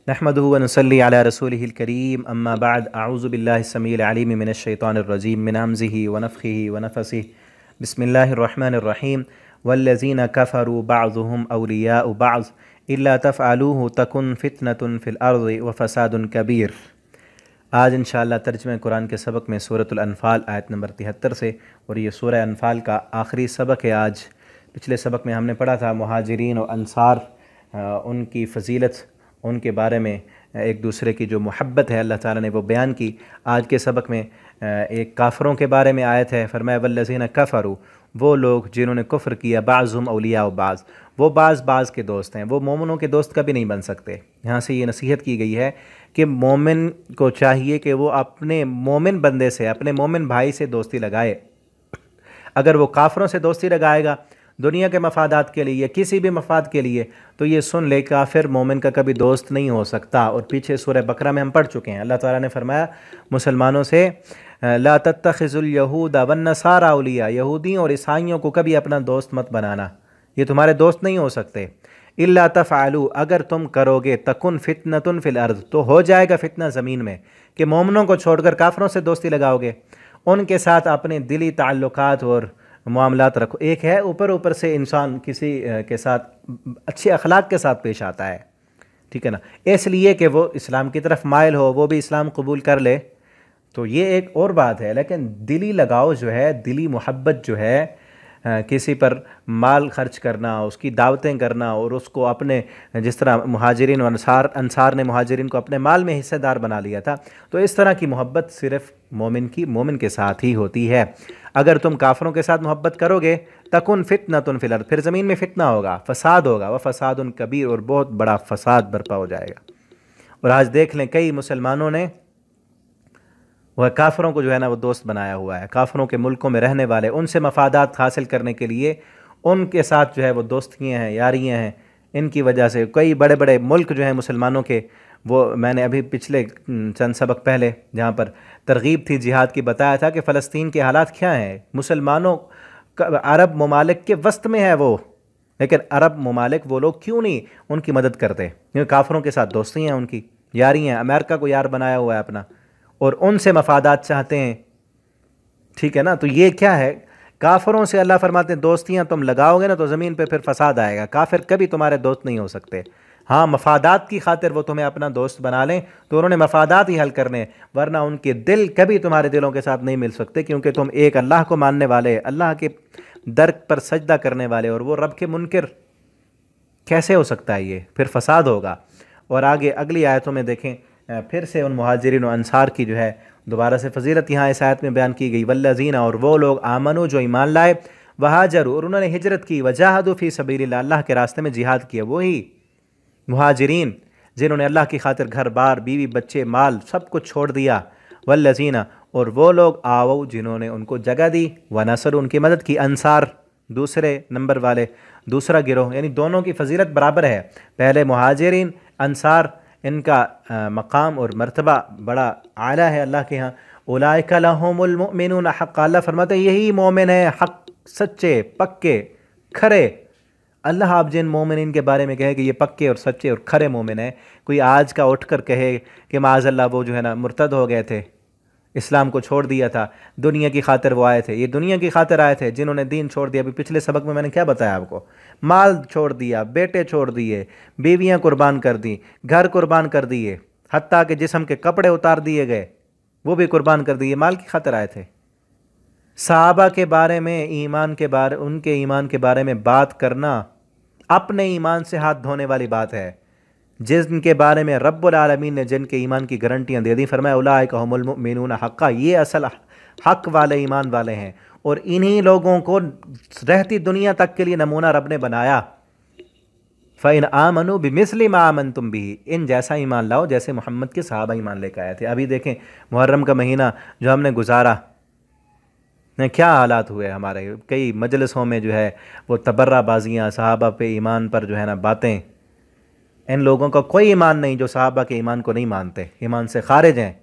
नहमदुहु व नुसल्ली अला रसूलिहिल करीम अम्मा बाद अऊज़ु बिल्लाहि समीइल अलीम मिनश शैतानिर रजीम मिन हमज़िहि व नफ़्ख़िहि व नफ़सिहि बिस्मिल्लाहिर रहमानिर रहीम वल्लज़ीना कफ़रू बअज़ुहुम औलियाउ बअज़ इल्ला तफ़अलूहु तकुन फ़ितनतुन फ़िल अर्ज़ि व फ़सादुन कबीर। आज इंशाअल्लाह तर्जुमे कुरान के सबक में सूरतुल अनफ़ाल आयत नंबर 73 से, और ये सूरह अनफ़ाल का आखिरी सबक है। आज पिछले सबक में हमने पढ़ा था मुहाजिरीन और अंसार, उनकी फ़जीलत, उनके बारे में एक दूसरे की जो मोहब्बत है अल्लाह ताला ने वो बयान की। आज के सबक में एक काफ़रों के बारे में आयत है। फरमाया वल्लज़ीना कफ़रू, वो लोग जिन्होंने कुफ़्र किया, बाज़ुहुम औलिया बाज़, वो बाज़ के दोस्त हैं, वो मोमिनों के दोस्त कभी नहीं बन सकते। यहाँ से ये नसीहत की गई है कि मोमिन को चाहिए कि वो अपने मोमिन बंदे से, अपने मोमिन भाई से दोस्ती लगाए। अगर वो काफ़रों से दोस्ती लगाएगा दुनिया के मफादात के लिए, किसी भी मफाद के लिए, तो ये सुन ले काफिर मोमिन का कभी दोस्त नहीं हो सकता। और पीछे सूरह बकरा में हम पढ़ चुके हैं, अल्लाह ताला ने फरमाया मुसलमानों से ला तत्तखिज़ुल यहूदा वन्नसारा औलिया, यहूदियों और ईसाइयों को कभी अपना दोस्त मत बनाना, ये तुम्हारे दोस्त नहीं हो सकते। इल्ला तफ़अलू, अगर तुम करोगे, तकुन फ़ितनतुन फ़िल अर्ज़, तो हो जाएगा फितना ज़मीन में, कि मोमिनों को छोड़कर काफिरों से दोस्ती लगाओगे, उनके साथ अपने दिली ताल्लुकात और मामलात रखो। एक है ऊपर से इंसान किसी के साथ अच्छे अखलाक के साथ पेश आता है, ठीक है ना, इसलिए कि वो इस्लाम की तरफ माइल हो, वो भी इस्लाम कबूल कर ले, तो ये एक और बात है। लेकिन दिली लगाव जो है, दिली मोहब्बत जो है, किसी पर माल खर्च करना, उसकी दावतें करना और उसको अपने, जिस तरह मुहाजिरीन और अंसार ने मुहाजिरीन को अपने माल में हिस्सेदार बना लिया था, तो इस तरह की मोहब्बत सिर्फ़ मोमिन के साथ ही होती है। अगर तुम काफरों के साथ मोहब्बत करोगे, तकुन फ़ितनतुन फ़िल अर्ज़, फिर ज़मीन में फ़ितना होगा, फ़साद होगा, वह फ़सादुन कबीर, और बहुत बड़ा फ़साद बर्पा हो जाएगा। और आज देख लें कई मुसलमानों ने वह काफरों को जो है ना वो दोस्त बनाया हुआ है। काफरों के मुल्कों में रहने वाले, उनसे मफादात हासिल करने के लिए उनके साथ जो है वो दोस्तियाँ हैं, यारियाँ हैं। इनकी वजह से कई बड़े बड़े मुल्क जो हैं मुसलमानों के, वो मैंने अभी पिछले चंद सबक पहले जहाँ पर तरगीब थी जिहाद की, बताया था कि फ़लस्तीन के हालात क्या हैं। मुसलमानों अरब ममालिक के वस्त में है वो, लेकिन अरब ममालिक वो लोग क्यों नहीं उनकी मदद करते? क्योंकि काफरों के साथ दोस्ती हैं, उनकी यारी हैं। अमेरिका को यार बनाया हुआ है अपना, और उनसे मफादात चाहते हैं, ठीक है ना। तो ये क्या है, काफरों से अल्लाह फरमाते हैं दोस्तियां तुम लगाओगे ना तो ज़मीन पे फिर फसाद आएगा। काफिर कभी तुम्हारे दोस्त नहीं हो सकते। हाँ, मफादात की खातिर वो तुम्हें अपना दोस्त बना लें तो उन्होंने मफादात ही हल करने, वरना उनके दिल कभी तुम्हारे दिलों के साथ नहीं मिल सकते, क्योंकि तुम एक अल्लाह को मानने वाले, अल्लाह के दर पर सजदा करने वाले, और वो रब के मुनकिर कैसे हो सकता है? ये फिर फसाद होगा। और आगे अगली आयतों में देखें, फिर से उन मुहाजिरीन और अंसार की जो है दोबारा से फजीलत यहाँ इस आयत में बयान की गई। वल्लज़ीना, और वो लोग, आमनु, जो ईमान लाए, वहाजरू, और उन्होंने हिजरत की, वजाहदु फ़ी सबीलिल्लाह, अल्लाह के रास्ते में जिहाद किया। वही मुहाजिरीन जिन्होंने अल्लाह की खातिर घर बार, बीवी बच्चे, माल सब कुछ छोड़ दिया। वल्लज़ीना, और वो लोग, आवो, जिन्होंने उनको जगह दी, व नसर, उनकी मदद की। अंसार दूसरे नंबर वाले, दूसरा गिरोह, यानी दोनों की फजीलत बराबर है। पहले मुहाजिरीन, अंसार, इनका मकाम और मर्तबा बड़ा आला है अल्लाह के यहाँ। उलाइका लहुमुल मुमिनून हक़्क़ा, अल्लाह फरमाते हैं यही मोमिन है, हक, सच्चे, पक्के, खरे। अल्लाह आप जिन मोमिन के बारे में कहे कि ये पक्के और सच्चे और खरे मोमिन है, कोई आज का उठ कर कहे कि माज़अल्लाह वो जो है ना मुर्तद हो गए थे, इस्लाम को छोड़ दिया था, दुनिया की खातिर वो आए थे, ये दुनिया की खातिर आए थे जिन्होंने दीन छोड़ दिया। अभी पिछले सबक में मैंने क्या बताया आपको, माल छोड़ दिया, बेटे छोड़ दिए, बीवियां कुर्बान कर दी, घर कुर्बान कर दिए, हत्ता के जिस्म के कपड़े उतार दिए गए, वो भी कुर्बान कर दिए, माल की खातिर आए थे। सहाबा के बारे में, ईमान के बारे, उनके ईमान के बारे में बात करना अपने ईमान से हाथ धोने वाली बात है। जिनके बारे में रब्बुल आलमीन ने जिनके ईमान की गारंटियाँ दे दी, फरमाया उलाइका हुमुल मुमिनून हक़्क़ा, ये असल हक वाले, ईमान वाले हैं। और इन्हीं लोगों को रहती दुनिया तक के लिए नमूना रब ने बनाया। फ़इन आमनु बिमिस्लि मा आमनतुम बिही, इन जैसा ईमान लाओ जैसे मोहम्मद के सहाबा ईमान लेकर आए थे। अभी देखें मुहर्रम का महीना जो हमने गुजारा, क्या हालात हुए हमारे। कई मजलिसों में जो है वो तबर्राबाजियाँ, सहाबा पे ईमान पर जो है ना बातें। इन लोगों का कोई ईमान नहीं जो सहाबा के ईमान को नहीं मानते, ईमान से खारिज हैं।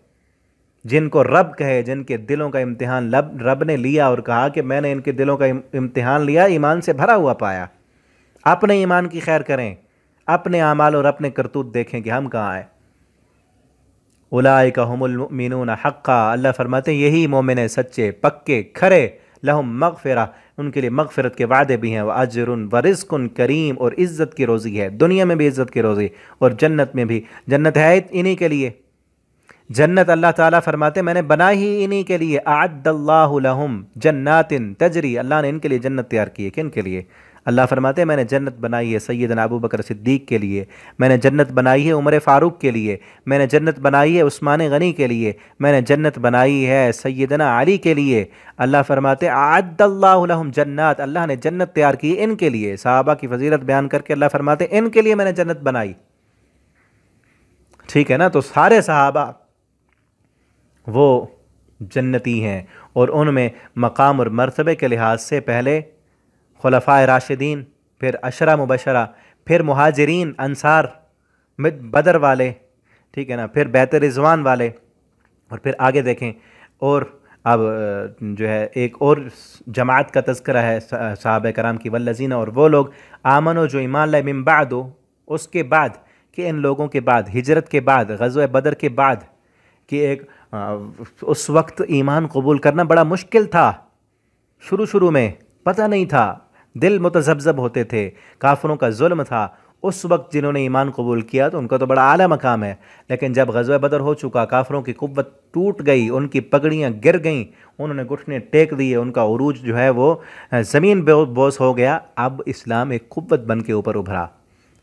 जिनको रब कहे, जिनके दिलों का इम्तिहान रब ने लिया और कहा कि मैंने इनके दिलों का इम्तिहान लिया, ईमान से भरा हुआ पाया। अपने ईमान की खैर करें, अपने आमाल और अपने करतूत देखें कि हम कहाँ आए। उलाइका हुमुल मुमिनून हक्का, अल्लाह फरमाते हैं यही मोमिन है सच्चे पक्के खरे। लहुम मगफिरा, उनके लिए मगफिरत के वादे भी हैं। व अजरुन व रिज़्कुन करीम, और इज़्ज़त की रोज़ी है, दुनिया में भी इज़्ज़त की रोज़ी और जन्नत में भी। जन्नत है इन्हीं के लिए। जन्नत अल्लाह ताला फरमाते मैंने बनाई ही इन्हीं के लिए। अअद्दल्लाहु लहुम जन्नातिन तजरी, अल्लाह ने इनके लिए जन्नत तैयार की है। किन के लिए? अल्लाह फरमाते हैं मैंने जन्नत बनाई है सैयदना अबू बकर सिद्दीक़ के लिए, मैंने जन्नत बनाई है उमर फ़ारूक के लिए, मैंने जन्नत बनाई है उस्मान गनी के लिए, मैंने जन्नत बनाई है सैयदना अली के लिए। अल्लाह फरमाते अअद्दल्लाहु लहुम जन्नात, अल्लाह ने जन्नत तैयार की इनके लिए। सहाबा की फजीलत बयान करके अल्लाह फरमाते इनके लिए मैंने जन्नत बनाई। ठीक है ना? तो सारे सहाबा वो जन्नती हैं, और उनमें मकाम और मर्तबे के लिहाज से पहले खुलफाए राशिदीन, फिर अशरा मुबशरा, फिर मुहाजिरीन अंसार बदर वाले, ठीक है ना, फिर बैत रिज़वान वाले, और फिर आगे देखें। और अब जो है एक और जमात का तज़किरा है सहाबा कराम की, वल्लज़ीना, और वो लोग आमनो जो ईमान लाए मिन बादो, उसके बाद कि इन लोगों के बाद, हिजरत के बाद, ग़ज़वा बदर के बाद, कि एक उस वक्त ईमान कबूल करना बड़ा मुश्किल था। शुरू शुरू में पता नहीं था, दिल मुतज़ब्ज़ब होते थे, काफिरों का जुल्म था। उस वक्त जिन्होंने ईमान कबूल किया तो उनका तो बड़ा आला मकाम है। लेकिन जब ग़ज़वा बदर हो चुका, काफिरों की कुव्वत टूट गई, उनकी पगड़ियाँ गिर गईं, उन्होंने घुटने टेक दिए, उनका उरूज जो है वो ज़मीन बोस हो गया। अब इस्लाम एक कुव्वत बन के ऊपर उभरा।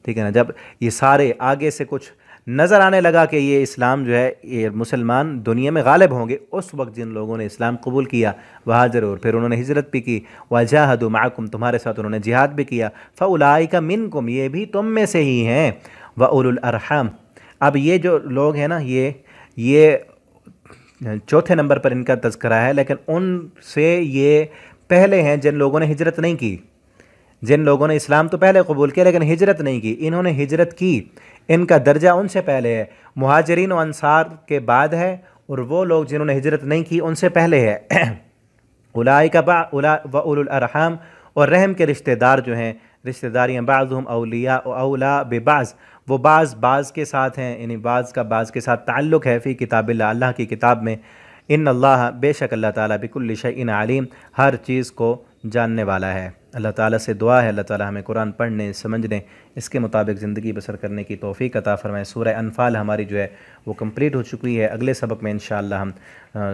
ठीक है ना? जब ये सारे आगे से कुछ नज़र आने लगा कि ये इस्लाम जो है, ये मुसलमान दुनिया में गालिब होंगे, उस वक्त जिन लोगों ने इस्लाम कबूल किया वहाँ ज़रूर, फिर उन्होंने हिजरत भी की, वजाहदु माकुम, तुम्हारे साथ उन्होंने जिहाद भी किया, फ़उलाइका मिनकुम, ये भी तुम में से ही हैं, व उलुल अरहम। अब ये जो लोग हैं ना, ये चौथे नंबर पर इनका तज़किरा है, लेकिन उनसे ये पहले हैं जिन लोगों ने हिजरत नहीं की, जिन लोगों ने इस्लाम तो पहले कबूल किया लेकिन हिजरत नहीं की। इन्होंने हिजरत की, इनका दर्जा उनसे पहले है, मुहाजिरीन व अंसार के बाद है, और वो लोग जिन्होंने हिजरत नहीं की उनसे पहले है। उलाइका व उलुल अरहम, और रहम के रिश्तेदार जो हैं, रिश्तेदारियाँ बाज़ुहुम औलिया औला बेबाज़, वो बाज़ के साथ हैं, यानी बाज़ का बाज़ के साथ ताल्लुक़ है। फ़ी किताबिल्लाह, अल्लाह की किताब में। इन अल्लाह, बेशक अल्लाह ताला बिकुल्लि शैइन अलीम, हर चीज़ को जानने वाला है। अल्लाह ताला से दुआ है अल्लाह ताला हमें कुरान पढ़ने, समझने, इसके मुताबिक ज़िंदगी बसर करने की तौफ़ीक़ अता फ़रमाए। सूरह अनफ़ाल हमारी जो है वो कंप्लीट हो चुकी है। अगले सबक में इंशाअल्लाह हम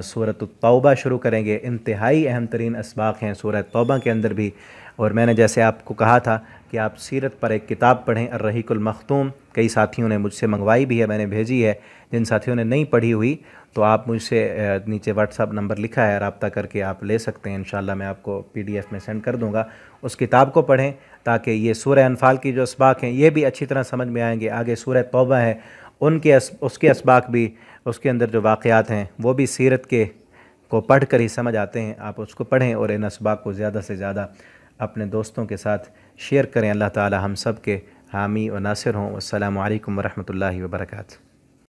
सूरत तौबा शुरू करेंगे। इंतहाई अहम तरीन असबाक़ हैं सूरह तौबा के अंदर भी। और मैंने जैसे आपको कहा था कि आप सीरत पर एक किताब पढ़ें, अर्रहीकुल मख्तूम, कई साथियों ने मुझसे मंगवाई भी है, मैंने भेजी है। जिन साथियों ने नहीं पढ़ी हुई तो आप मुझसे नीचे व्हाट्सअप नंबर लिखा है, रब्ता करके आप ले सकते हैं। इंशाअल्लाह मैं आपको PDF में सेंड कर दूँगा। उस किताब को पढ़ें ताकि ये सूरह अनफ़ाल की जो असबाक़ हैं ये भी अच्छी तरह समझ में आएंगे। आगे सूरह तौबा है, उसके असबाक़ भी, उसके अंदर जो वाक़यात हैं वो भी सीरत के को पढ़ कर ही समझ आते हैं। आप उसको पढ़ें और इन असबाक़ को ज़्यादा से ज़्यादा अपने दोस्तों के साथ शेयर करें। अल्लाह ताला हम सब के हामी व नासिर हों। अस्सलामु अलैकुम व रहमतुल्लाहि व बरकातुहू।